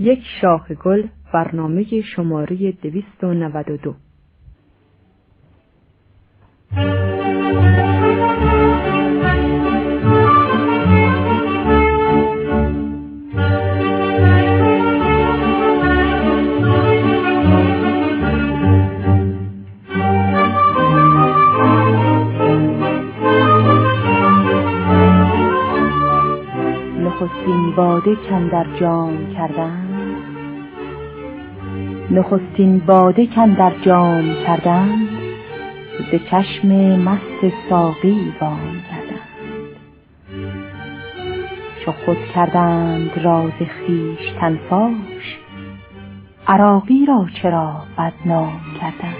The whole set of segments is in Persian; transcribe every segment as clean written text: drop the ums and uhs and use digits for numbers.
یک شاخ گل، برنامه شماره 292. نخستین باده کاندر جام کردند، نخستین باده کاندر جام کردند، به چشم مست ساقی وام کردند. چو خود کردند راز خویشتن فاش، عراقی را چرا بدنام کردند.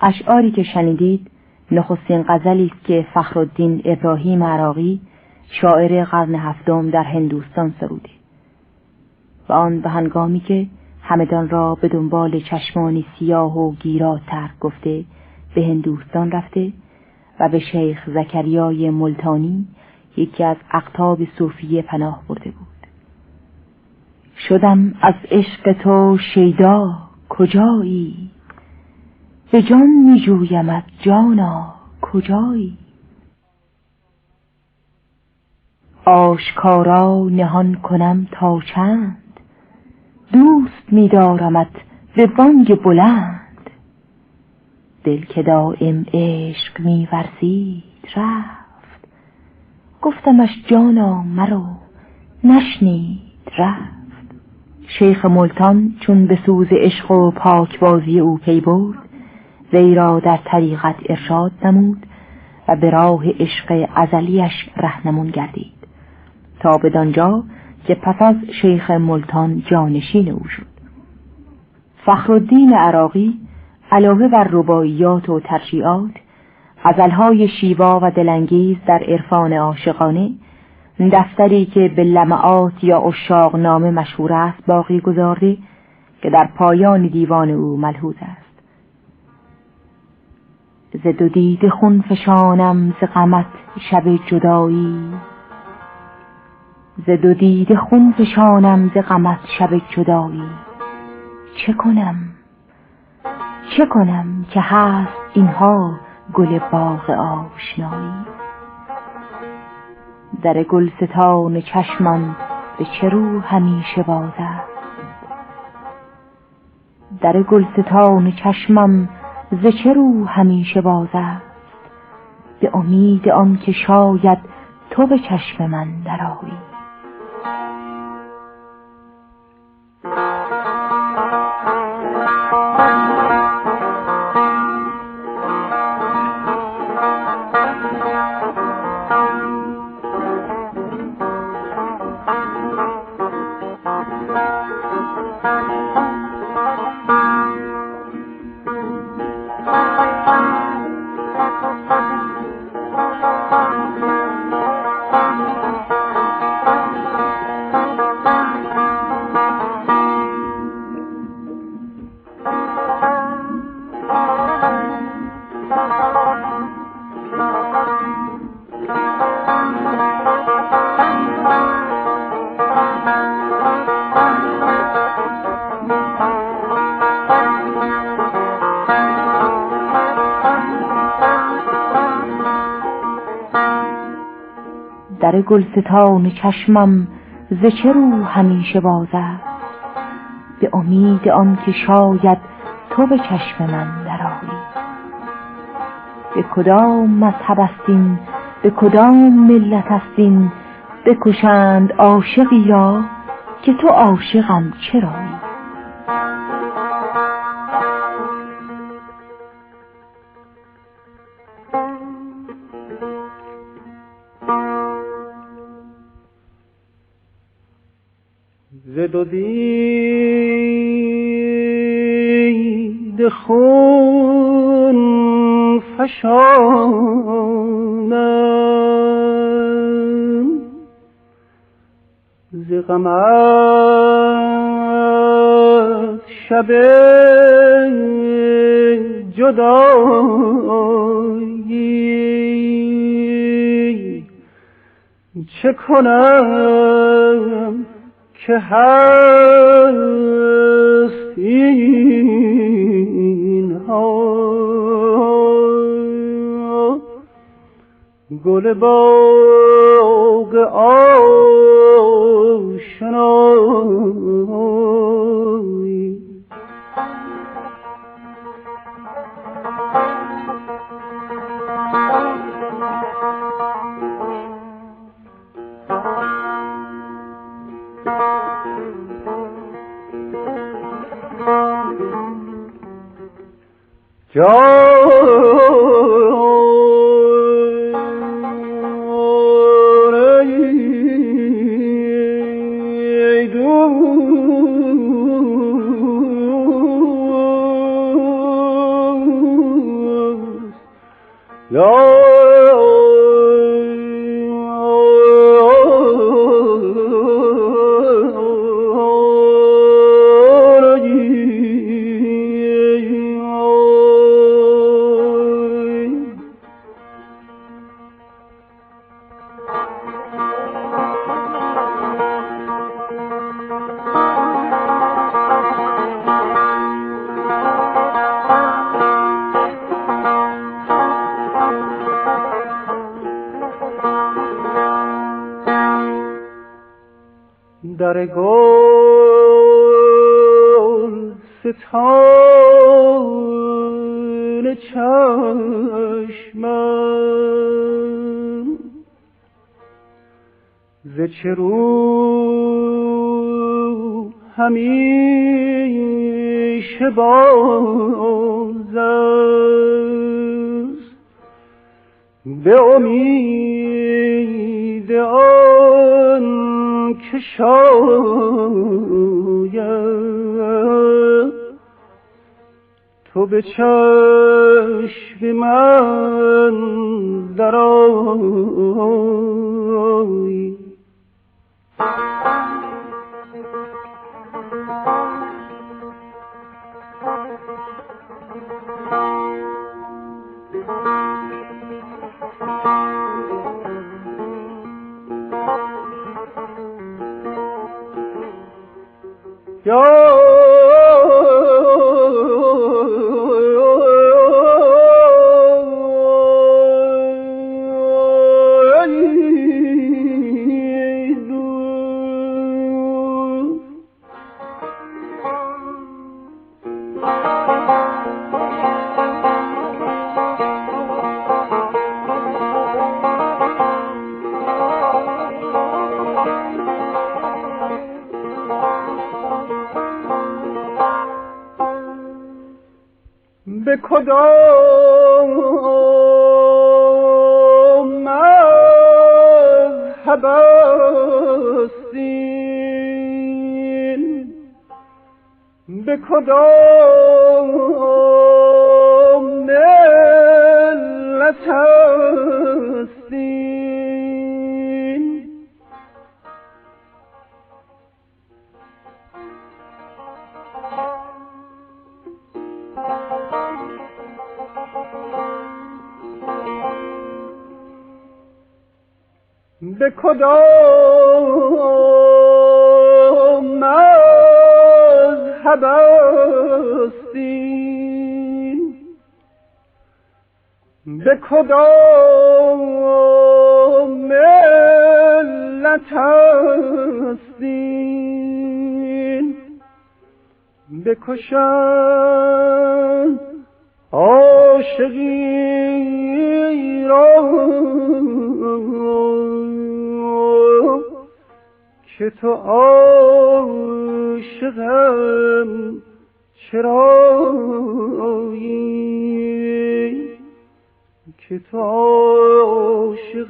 اشعاری که شنیدید نخستین غزلی است که فخرالدین ابراهیم عراقی شاعر قرن هفتم در هندوستان سروده و آن به هنگامی که همدان را به دنبال چشمانی سیاه و گیرا ترک گفته به هندوستان رفته و به شیخ زکریای ملتانی یکی از اقطاب صوفیه پناه برده بود. شدم از عشق تو شیدا کجایی، به جان می جویمت جانا کجایی. آشکارا نهان کنم تا چند، دوست می دارمت به بانگ بلند. دل که دائم عشق می ورزید رفت، گفتمش جانا مرو نشنید رفت. شیخ ملتان چون به سوز عشق و پاکبازی او پی برد، وی را در طریقت ارشاد نمود و به راه عشق ازلیش رهنمون گردید تا بدانجا که پس از شیخ ملتان جانشین او شد. فخرالدین عراقی علاوه بر رباعیات و ترشیعات، غزلهای شیوا و دلانگیز در عرفان عاشقانه، دفتری که به لمعات یا عشاق نامه مشهور است باقی گذارده که در پایان دیوان او ملحوظ است: ز دو دیده خون فشانم ز غمت شب جدایی، ز دو دیده خون فشانم ز غمت شب جدایی. چه کنم که هست اینها گل باغ آشنایی. در گلستان چشمم به چه رو همیشه باز است، در گلستان چشمم ز چه رو همیشه باز است. به امید آن که شاید تو به چشم من درآیی. در گلستان چشمم ز چه رو همیشه باز است؟ به امید آن که شاید تو به چشم من درآیی. به کدام مذهب است این، به کدام ملت است این، بکشند عاشقی را که تو عاشقم چرایی؟ ز دو دیده خون فشانم، ز غمت شب جدایی. چه کنم که هست این ها، گل باغ آشنایی. در گل ستان چشمم، ز چه رو همیشه باز است؟ به امید آن که شاید تو به چشم من درآیی. به کدام مذهب است این، به کدام ملت است این؟ به کدام مذهب است این، به کدام ملت علت هستین بکشن عاشقی را که تو عاشقم چرایی که تو عاشقم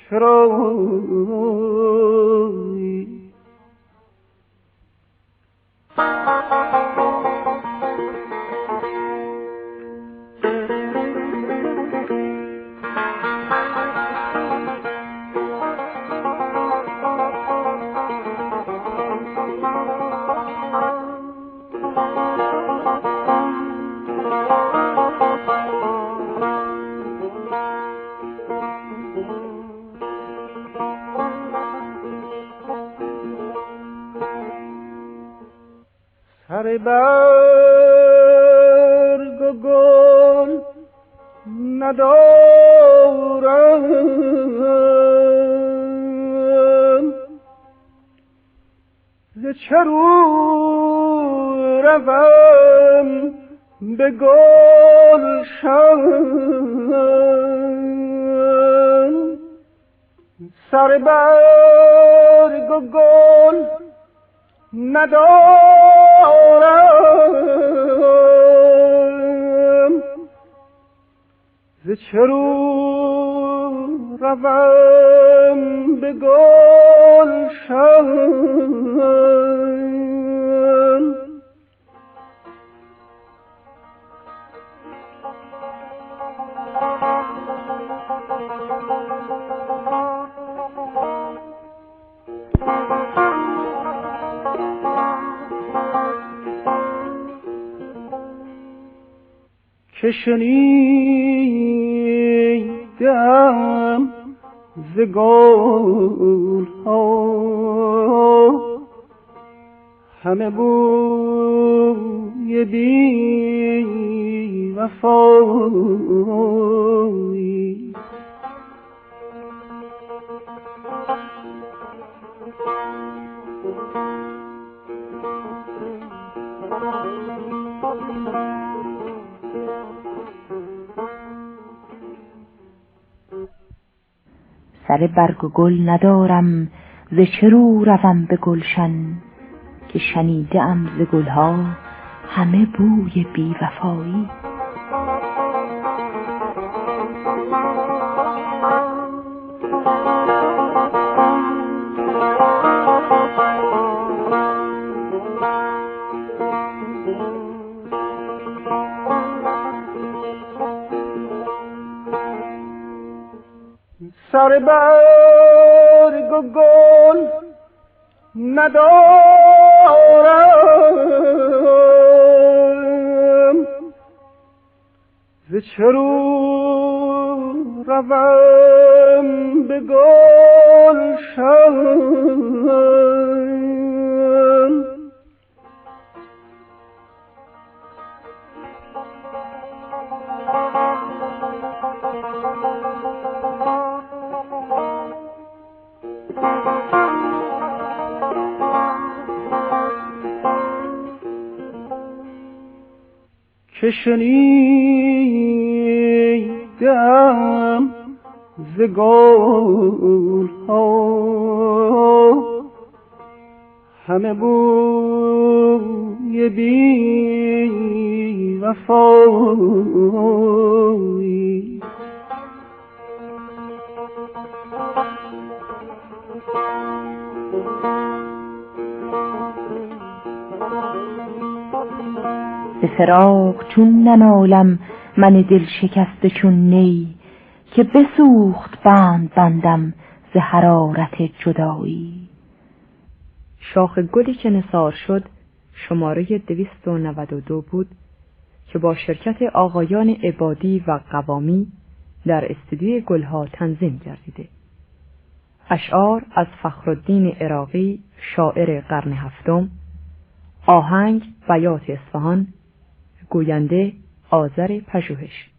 چرایی سر برگ و گل ندارم ز چه رو روم به گلشن سر برگ و گل ندارم ز چه رو روم به گلشن که شنیدم ز گلها همه بوی بی وفایی سر برگ و گل ندارم ز چه رو روم به گلشن که شنیده ام ز گلها همه بوی بی وفایی سر برگ و گل ندارم ز چه رو روم به گلشن که شنیدم ز گلها همه بوی بی وفایی به فراق چون ننالم من دل شکسته چون نی که بسوخت بندم ز حرارت جدایی. شاخ گلی که نثار شد شماره 292 بود که با شرکت آقایان عبادی و قوامی در استودیوی گلها تنظیم گردیده. اشعار از فخرالدین عراقی شاعر قرن هفتم، آهنگ بیات اصفهان، گوینده آذر پژوهش.